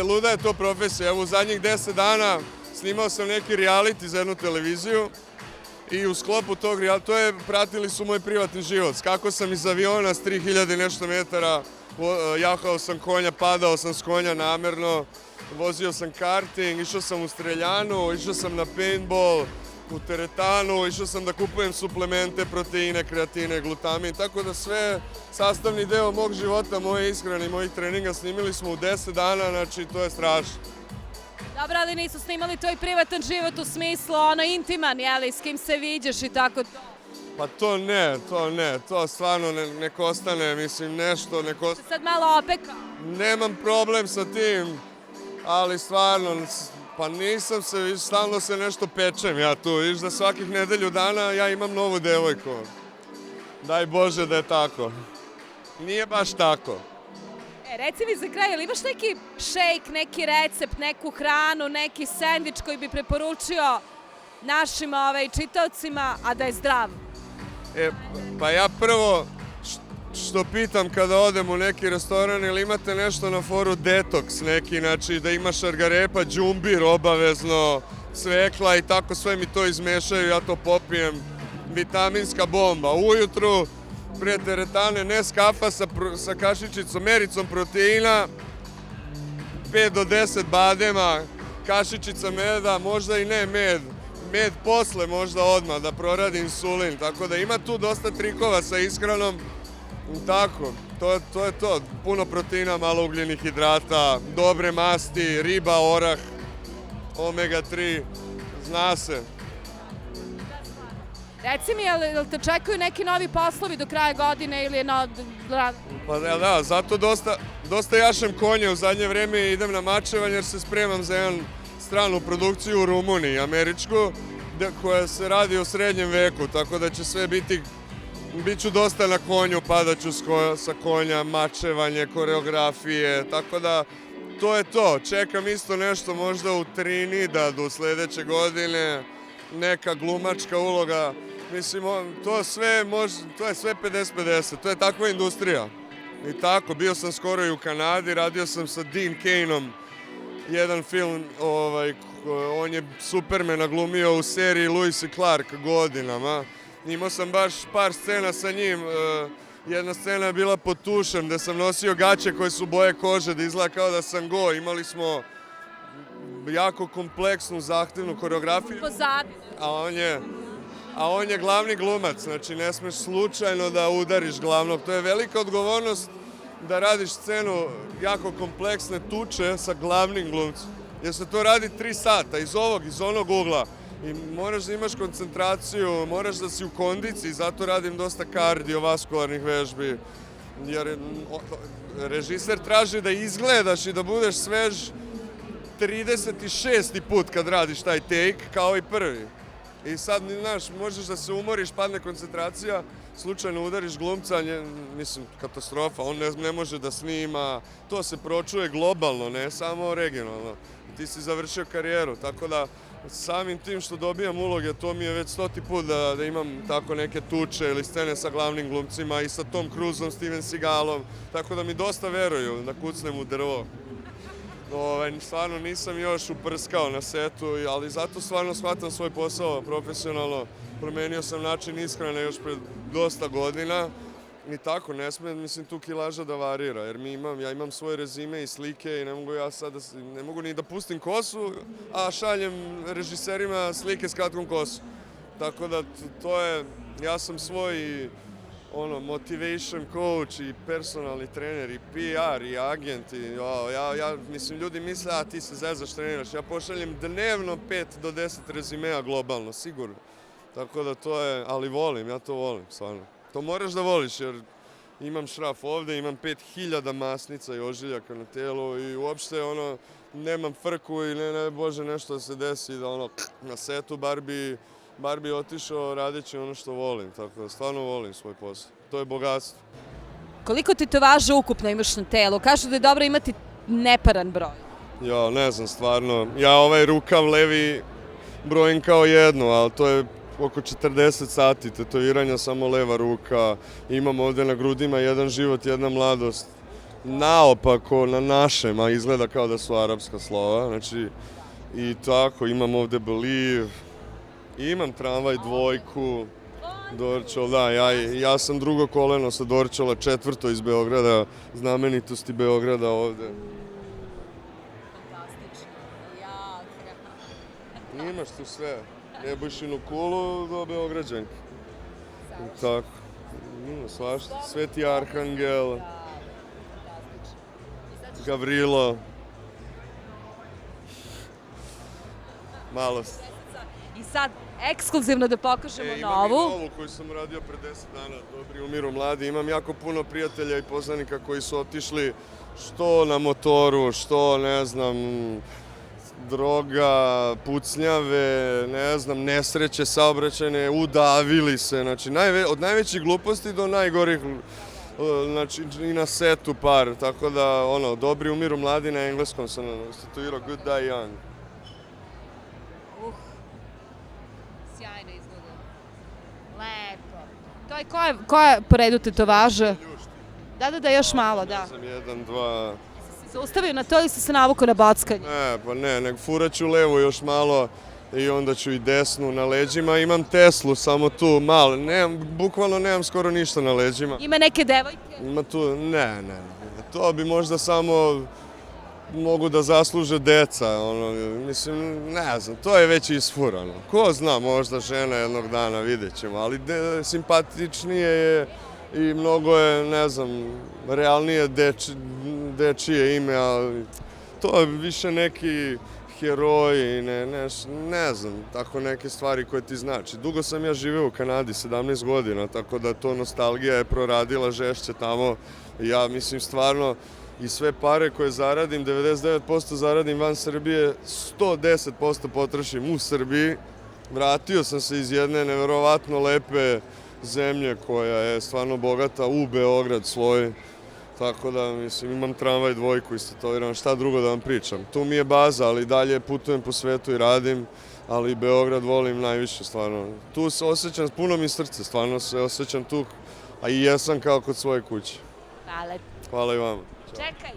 Luda je to profesija. Evo u zadnjih 10 dana snimao sam neki reality za jednu televiziju i u sklopu tog reality, pratili su moj privatni život. Skakao sam iz aviona s 3000 nešto metara, jahao sam konja, padao sam s konja namerno, vozio sam karting, išao sam u streljanu, išao sam na paintball, u teretanu, išao sam da kupujem suplemente, proteine, kreatine, glutamin, tako da sve sastavni deo mog života, moje ishrane i mojih treninga snimili smo u 10 dana, znači to je strašno. Dobro, ali nisu snimali tvoj privatan život u smislu intiman, jeli, s kim se viđeš i tako to? Pa to ne, to stvarno nek ostane, mislim nešto, nek ostane. Sad malo opekao. Nemam problem sa tim, ali stvarno, pa nisam se, stalno se nešto pečem ja tu, viš da svakih nedelju dana ja imam novu devojku. Daj Bože da je tako. Nije baš tako. Reci mi za kraj, ili imaš neki šejk, neki recept, neku hranu, neki sendvič koji bi preporučio našim čitaocima, a da je zdrav? Pa ja prvo što pitam kada odem u neki restoran, ili imate nešto na foru detoks neki, znači da ima šargarepa, đumbir obavezno, cvekla i tako sve mi to izmešaju, ja to popijem, vitaminska bomba. Ujutru, pre teretane, Neskafa sa kašičicom, mericom proteina, 5 do 10 badema, kašičica meda, možda i ne med posle možda odmah da proradi insulin, tako da ima tu dosta trikova sa ishranom. Tako, to je to. Puno proteina, malo ugljenih hidrata, dobre masti, riba, orah, omega 3, zna se. Reci mi, jel te čekaju neki novi poslovi do kraja godine ili je Pa da, zato dosta jašem konje u zadnje vreme i idem na mačevanje jer se spremam za jednu stranu produkciju u Rumuniji, američku, koja se radi o srednjem veku, tako da će sve Biću dosta na konju, padaću sa konja, mačevanje, koreografije, tako da to je to. Čekam isto nešto možda u Trinidadu sledeće godine, neka glumačka uloga. Mislim, to je sve 50-50, to je takva industrija. I tako, bio sam skoro i u Kanadi, radio sam sa Dean Cain-om jedan film, on je Supermana glumio u seriji Lewis i Clark godinama. Imao sam baš par scena sa njim, jedna scena je bila pod tušem gde sam nosio gaće koje su boje kože da izgleda kao da sam go, imali smo jako kompleksnu, zahtevnu koreografiju. Pozadi. A on je glavni glumac, znači ne smeš slučajno da udariš glavnog, to je velika odgovornost da radiš scenu jako kompleksne tuče sa glavnim glumcem, jer se to radi 3 sata, iz onog ugla. I moraš da imaš koncentraciju, moraš da si u kondiciji, zato radim dosta kardiovaskularnih vežbi. Jer režiser traži da izgledaš i da budeš svež 36. put kad radiš taj take, kao i prvi. I sad, znaš, možeš da se umoriš, padne koncentracija, slučajno udariš glumca, mislim, katastrofa, on ne može da snima, to se pročuje globalno, ne samo regionalno. Ti si završio karijeru, tako da samim tim što dobijam uloge, to mi je već 100. put da imam tako neke tuče ili scene sa glavnim glumcima i sa Tom Cruiseom, Steven Seagalom, tako da mi dosta veruju da kucnem u drvo. Stvarno nisam još uprskao na setu, ali zato stvarno shvatam svoj posao profesionalno. Promenio sam način ishrane još pred dosta godina i tako, ne smije, mislim, tu kilaža da varira, jer ja imam svoje rezime i slike i ne mogu ni da pustim kosu, a šaljem režiserima slike s kratkom kosom. Tako da ja sam svoj motivation coach i personalni trener i PR i agent mislim, ljudi misle, ti se zezaš, treniraš, ja pošaljem dnevno 5 do 10 rezimea globalno, sigurno. Tako da ali ja to volim, stvarno. To moraš da voliš, jer imam šraf ovde, imam 5000 masnica i ožiljaka na telu i uopšte nemam frku i ne Bože nešto da se desi, da na setu bar bi otišao radeći ono što volim, tako da stvarno volim svoj posao. To je bogatstvo. Koliko tetovaža ukupno imaš na telu? Kažu da je dobro imati neparan broj. Ja, ne znam, stvarno. Ja ovaj rukav levi brojim kao jedno, ali to je oko 40 sati tetoviranja, samo leva ruka. Imam ovde na grudima jedan život, jedna mladost. naopako na našem, a izgleda kao da su arapska slova. Znači, i tako, imam ovde Believe, imam tramvaj dvojku, Dorčol, da, ja sam drugo koleno sa Dorčola, četvrto iz Beograda, znamenitosti Beograda ovde. Fantastično, jako. Imaš tu sve, Nebojšinu kulu do Beograđanke. I tako, ima svašta, Sveti Arhangel, Gavrilo. Malo se. I sad, ekskluzivno da pokažemo Imam i novu. novu koju sam radio pre 10 dana, Dobri umiru mladi. Imam jako puno prijatelja i poznanika koji su otišli što na motoru, što, ne znam, droga, pucnjave, ne znam, nesreće saobraćajne, udavili se. Znači, od najvećih gluposti do najgorih, znači, i na setu par. Tako da, ono, Dobri umiru mladi na engleskom sam statuirao Good Die Young. Sjajno izgleda. Lepo. To je koja po redu tetovaža? Da, još malo, da. Ne znam, 1, 2... Si se ustavio na to ili si se navukao na backanje? Ne, pa ne, nego furat ću levo još malo i onda ću i desnu na leđima. Imam Teslu samo tu, malo, bukvalno nemam skoro ništa na leđima. Ima neke devojke? Ima tu, ne. To bi možda samo mogu da zasluže deca, ono, mislim, ne znam, to je već isfurano. Ko zna, možda žena jednog dana, vidjet ćemo, ali simpatičnije je i mnogo je, ne znam, realnije dečije ime, ali to je više neki heroji, ne znam, tako neke stvari koje ti znači. Dugo sam ja živeo u Kanadi, 17 godina, tako da to nostalgija je proradila žešće tamo. Ja mislim stvarno i sve pare koje zaradim, 99% zaradim van Srbije, 110% potrošim u Srbiji. Vratio sam se iz jedne neverovatno lepe zemlje koja je stvarno bogata u Beograd svoj. Tako da, mislim, imam tramvaj dvojku istetoviran, šta drugo da vam pričam. Tu mi je baza, ali dalje putujem po svetu i radim, ali Beograd volim najviše, stvarno. Tu se osjećam, puno mi srce, stvarno se osjećam tu, a i jesam kao kod svoje kuće. Hvala. Hvala i vama. Čekaj.